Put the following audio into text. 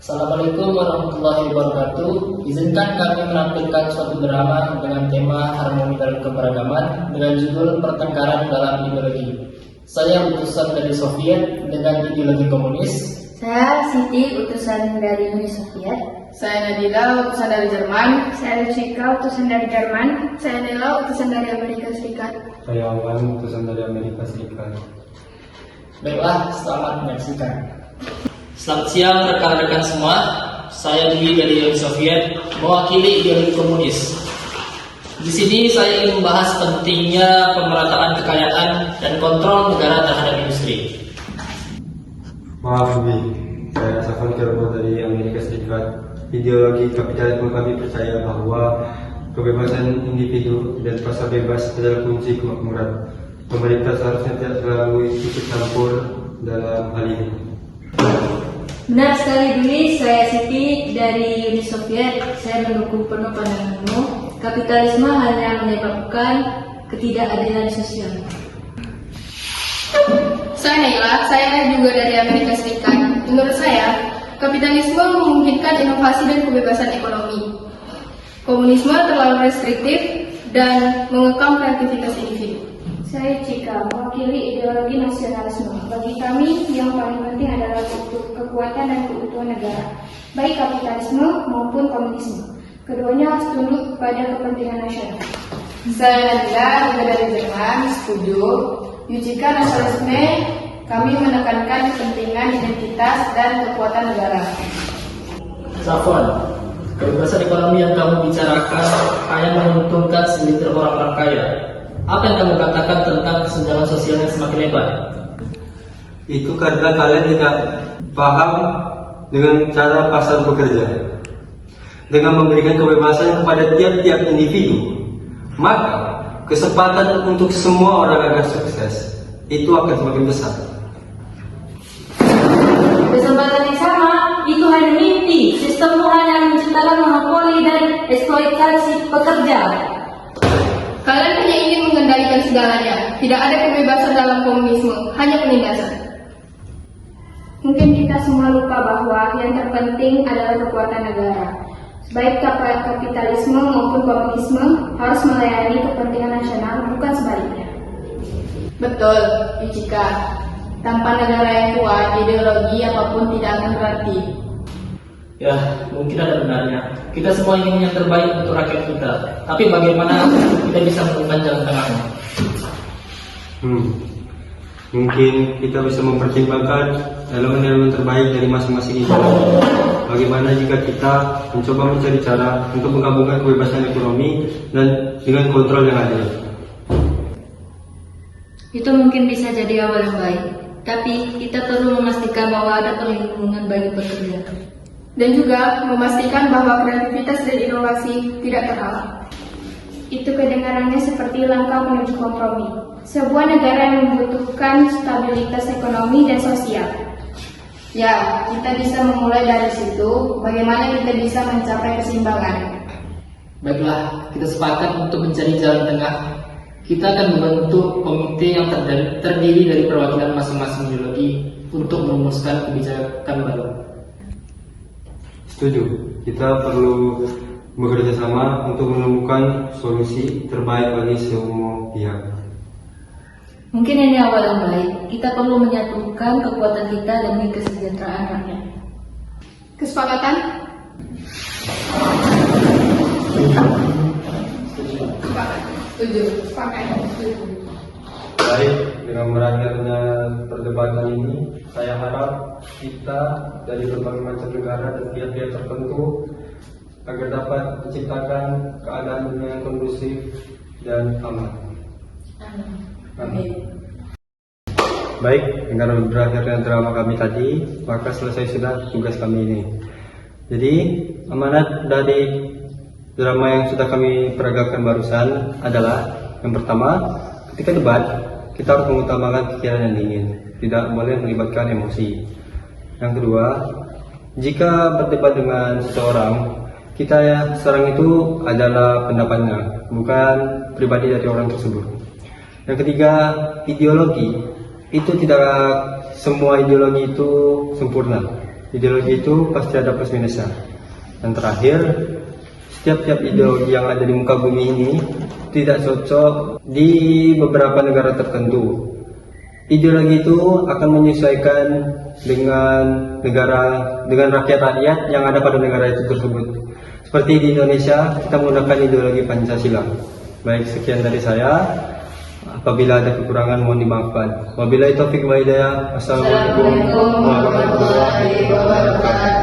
Assalamualaikum warahmatullahi wabarakatuh. Izinkan kami menampilkan suatu drama dengan tema harmoni dalam keberagaman dengan judul Pertengkaran dalam Ideologi. Saya utusan dari Soviet dengan ideologi komunis. Saya Siti, utusan dari Uni Soviet. Saya Nadila, utusan dari Jerman. Saya Lucika, utusan dari Jerman. Saya Nela, utusan dari Amerika Serikat. Saya Awan, utusan dari Amerika Serikat. Baiklah, selamat menyaksikan. Selamat siang rekan-rekan semua. Saya Dwi dari Uni Soviet, mewakili ideologi komunis. Di sini saya ingin membahas pentingnya pemerataan kekayaan dan kontrol negara terhadap industri. Maaf Dwi, saya Safwan Kerbo dari Amerika Serikat. Ideologi kapitalisme kami percaya bahwa kebebasan individu dan pasar bebas adalah kunci kemakmuran. Pemerintah seharusnya tidak terlalu ikut campur dalam hal ini. Benar sekali Dwi, saya Siti dari Uni Soviet. Saya mendukung penuh pandanganmu. Kapitalisme hanya menyebabkan ketidakadilan sosial. Saya Naila, saya juga dari Amerika Serikat. Menurut saya, kapitalisme memungkinkan inovasi dan kebebasan ekonomi. Komunisme terlalu restriktif dan mengekang kreativitas individu. Saya Cika, mewakili ideologi nasionalisme. Bagi kami, yang paling penting adalah kekuatan dan keutuhan negara, baik kapitalisme maupun komunisme. Keduanya harus tunduk pada kepentingan nasional. Saya Nadila, juga dari Jerman, setuju. Yujika nasionalisme, kami menekankan kepentingan identitas dan kekuatan negara. Safwan, kebebasan ekonomi yang kamu bicarakan hanya menguntungkan segelintir orang-orang kaya. Apa yang kamu katakan tentang kesenjangan sosial yang semakin lebar? Itu karena kalian tidak paham dengan cara pasar bekerja. Dengan memberikan kebebasan kepada tiap-tiap individu, maka kesempatan untuk semua orang agar sukses itu akan semakin besar. Kesempatan yang sama itu hanya mimpi. Sistemmu hanya menciptakan monopoli dan eksploitasi pekerja. Kalian hanya ingin mengendalikan segalanya. Tidak ada kebebasan dalam komunisme, hanya penindasan. Mungkin kita semua lupa bahwa yang terpenting adalah kekuatan negara. Baik kapitalisme maupun komunisme harus melayani kepentingan nasional, bukan sebaliknya. Betul, Yujika. Tanpa negara yang kuat, ideologi apapun tidak akan berarti. Ya, mungkin ada benarnya. Kita semua ingin yang terbaik untuk rakyat kita. Tapi bagaimana kita bisa menemukan jalan tengahnya? Mungkin kita bisa mempertimbangkan elemen-elemen terbaik dari masing-masing individu. Bagaimana jika kita mencoba mencari cara untuk menggabungkan kebebasan ekonomi dan dengan kontrol yang adil? Itu mungkin bisa jadi awal yang baik. Tapi kita perlu memastikan bahwa ada perlindungan bagi pekerja. Dan juga memastikan bahwa kreativitas dan inovasi tidak terhalang. Itu kedengarannya seperti langkah menuju kompromi. Sebuah negara yang membutuhkan stabilitas ekonomi dan sosial. Ya, kita bisa memulai dari situ. Bagaimana kita bisa mencapai keseimbangan? Baiklah, kita sepakat untuk mencari jalan tengah. Kita akan membentuk komite yang terdiri dari perwakilan masing-masing ideologi untuk merumuskan kebijakan baru. Setuju, kita perlu bekerja sama untuk menemukan solusi terbaik bagi semua pihak. Mungkin ini awal yang baik. Kita perlu menyatukan kekuatan kita demi kesejahteraan rakyat. Kesepakatan? Setuju. Sepakat. Setuju. Baik, dengan berakhirnya perdebatan ini, saya harap kita dari berbagai macam negara dan pihak-pihak tertentu agar dapat menciptakan keadaan yang kondusif dan aman. Amin. Baik, dengan berakhirnya drama kami tadi, maka selesai sudah tugas kami ini. Jadi, amanat dari drama yang sudah kami peragakan barusan adalah yang pertama, ketika debat, kita harus mengutamakan pikiran yang dingin, tidak boleh melibatkan emosi. Yang kedua, jika berdebat dengan seseorang, kita serang itu adalah pendapatnya, bukan pribadi dari orang tersebut. Yang ketiga, ideologi. Itu tidak semua ideologi itu sempurna. Ideologi itu pasti ada plus minusnya. Dan terakhir, setiap ideologi yang ada di muka bumi ini tidak cocok di beberapa negara tertentu. Ideologi itu akan menyesuaikan dengan rakyat-rakyat yang ada pada negara itu tersebut. Seperti di Indonesia, kita menggunakan ideologi Pancasila. Baik, sekian dari saya. Apabila ada kekurangan mohon dimaafkan. Wabillahi taufiq wal hidayah. Assalamualaikum warahmatullahi wabarakatuh.